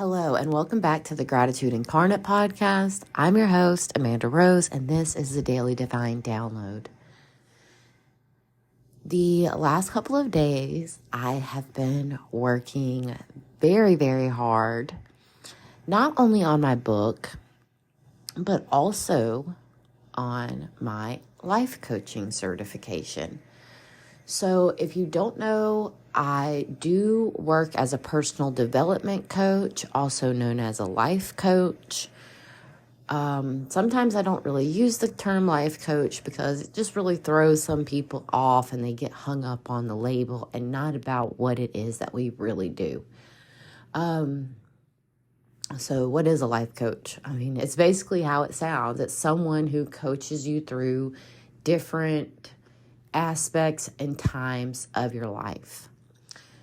Hello, and welcome back to the Gratitude Incarnate podcast. I'm your host, Amanda Rose, and this is the Daily Divine Download. The last couple of days, I have been working very, very hard, not only on my book, but also on my life coaching certification. So if you don't know, I do work as a personal development coach, also known as a life coach. Sometimes I don't really use the term life coach because it just really throws some people off and they get hung up on the label and not about what it is that we really do. So what is a life coach? I mean, it's basically how it sounds. It's someone who coaches you through different aspects and times of your life.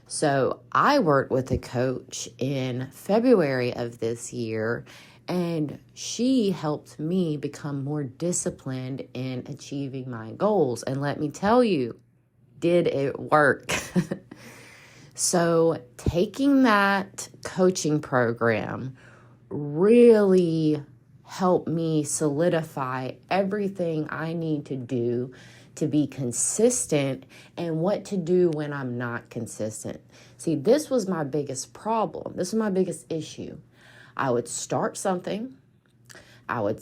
So I worked with a coach in February of this year, and she helped me become more disciplined in achieving my goals. And let me tell you, did it work? So taking that coaching program really helped me solidify everything I need to do to be consistent and what to do when I'm not consistent. See, this was my biggest problem. This was my biggest issue. I would start something, I would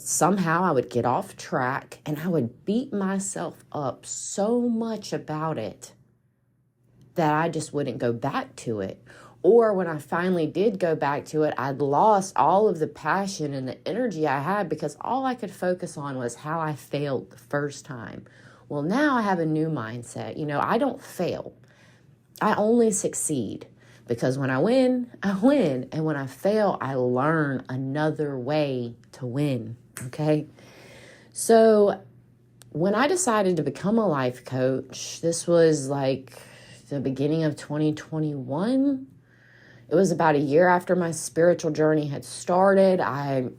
get off track, and I would beat myself up so much about it that I just wouldn't go back to it. Or when I finally did go back to it, I'd lost all of the passion and the energy I had because all I could focus on was how I failed the first time. Well, now I have a new mindset. I don't fail. I only succeed because when I win, I win. And when I fail, I learn another way to win. Okay. So when I decided to become a life coach, this was like the beginning of 2021. It was about a year after my spiritual journey had started. I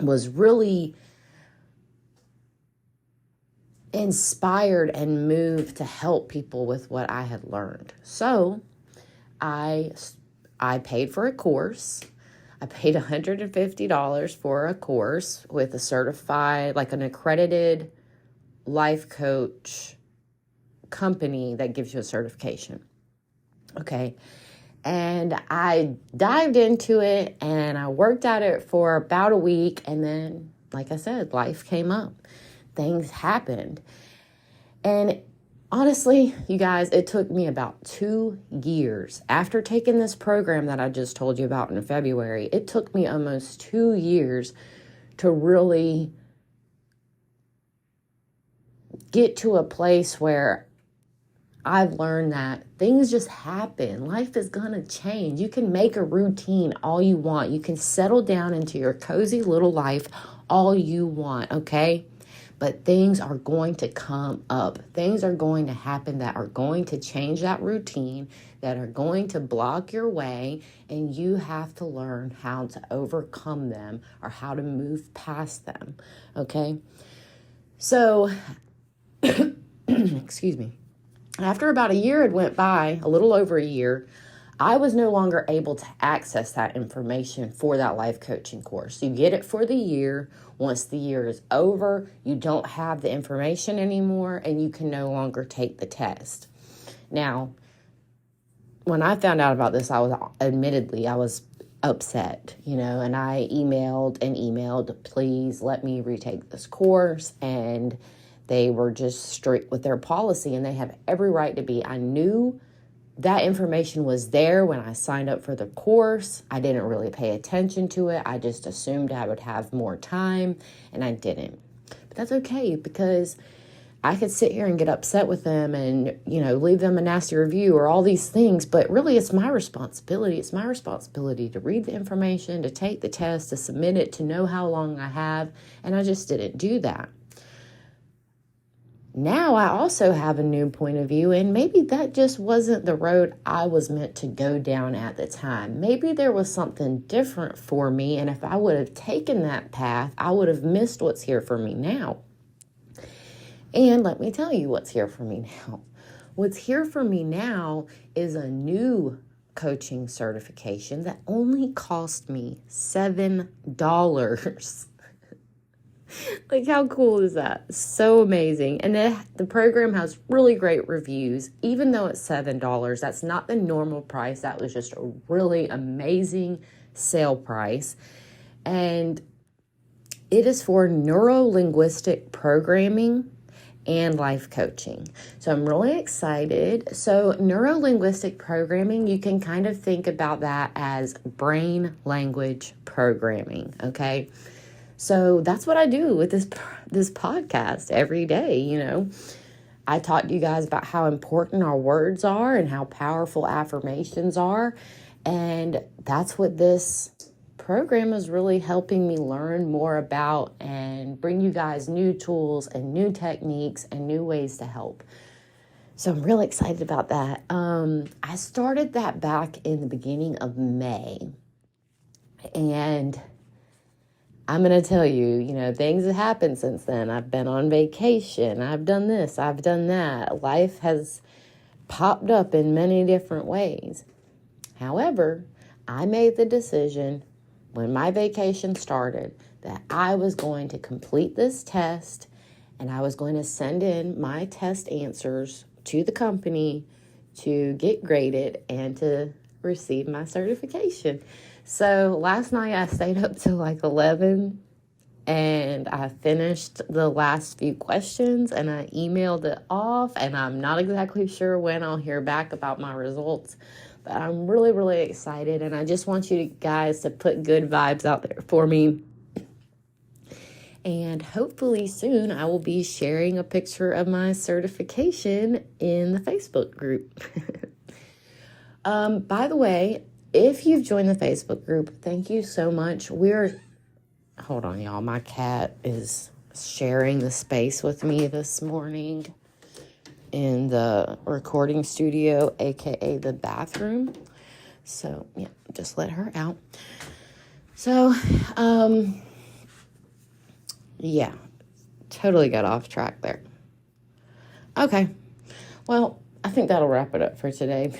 was really inspired and moved to help people with what I had learned. So I paid for a course. I paid $150 for a course with a certified, like an accredited life coach company that gives you a certification. Okay. And I dived into it and I worked at it for about a week. And then, like I said, life came up. Things happened. And honestly, you guys, it took me about 2 years. After taking this program that I just told you about in February, it took me almost 2 years to really get to a place where I've learned that things just happen. Life is going to change. You can make a routine all you want. You can settle down into your cozy little life all you want, okay? But things are going to come up. Things are going to happen that are going to change that routine, that are going to block your way, and you have to learn how to overcome them or how to move past them, okay? So, excuse me. After about a year had went by, a little over a year, I was no longer able to access that information for that life coaching course. You get it for the year. Once the year is over, you don't have the information anymore and you can no longer take the test. Now, when I found out about this, I was upset, and I emailed, please let me retake this course. And they were just strict with their policy and they have every right to be. I knew that information was there when I signed up for the course. I didn't really pay attention to it. I just assumed I would have more time, and I didn't. But that's okay because I could sit here and get upset with them and, leave them a nasty review or all these things. But really, it's my responsibility. It's my responsibility to read the information, to take the test, to submit it, to know how long I have. And I just didn't do that. Now I also have a new point of view, and maybe that just wasn't the road I was meant to go down at the time. Maybe there was something different for me, and if I would have taken that path, I would have missed what's here for me now. And let me tell you what's here for me now. What's here for me now is a new coaching certification that only cost me $7. Like, how cool is that? So amazing. And the program has really great reviews, even though it's $7. That's not the normal price. That was just a really amazing sale price. And it is for neuro-linguistic programming and life coaching. So I'm really excited. So neuro-linguistic programming, you can kind of think about that as brain language programming, okay? So that's what I do with this podcast every day, you know. I talk to you guys about how important our words are and how powerful affirmations are. And that's what this program is really helping me learn more about and bring you guys new tools and new techniques and new ways to help. So I'm really excited about that. I started that back in the beginning of May. And I'm going to tell you, you know, things have happened since then. I've been on vacation. I've done this. I've done that. Life has popped up in many different ways. However, I made the decision when my vacation started that I was going to complete this test and I was going to send in my test answers to the company to get graded and to receive my certification. So last night I stayed up till like 11 and I finished the last few questions and I emailed it off, and I'm not exactly sure when I'll hear back about my results. But I'm really, really excited, and I just want you guys to put good vibes out there for me. And hopefully soon I will be sharing a picture of my certification in the Facebook group. By the way, if you've joined the Facebook group, thank you so much. Hold on, y'all. My cat is sharing the space with me this morning in the recording studio, aka the bathroom. So yeah, just let her out. So yeah, totally got off track there. Okay, well, I think that'll wrap it up for today.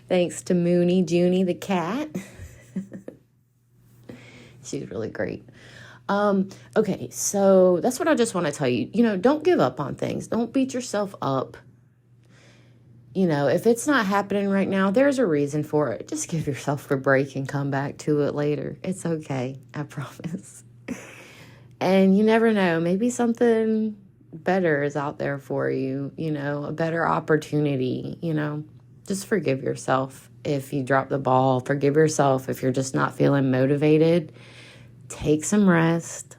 Thanks to Mooney Junie the cat. She's really great. Okay, so that's what I just want to tell you. You know, don't give up on things. Don't beat yourself up. You know, if it's not happening right now, there's a reason for it. Just give yourself a break and come back to it later. It's okay, I promise. And you never know, maybe something better is out there for you, you know, a better opportunity, you know. Just forgive yourself if you drop the ball. Forgive yourself if you're just not feeling motivated. Take some rest.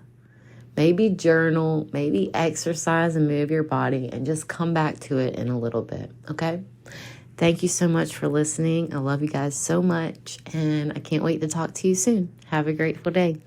Maybe journal, maybe exercise and move your body, and just come back to it in a little bit, okay? Thank you so much for listening. I love you guys so much, and I can't wait to talk to you soon. Have a grateful day.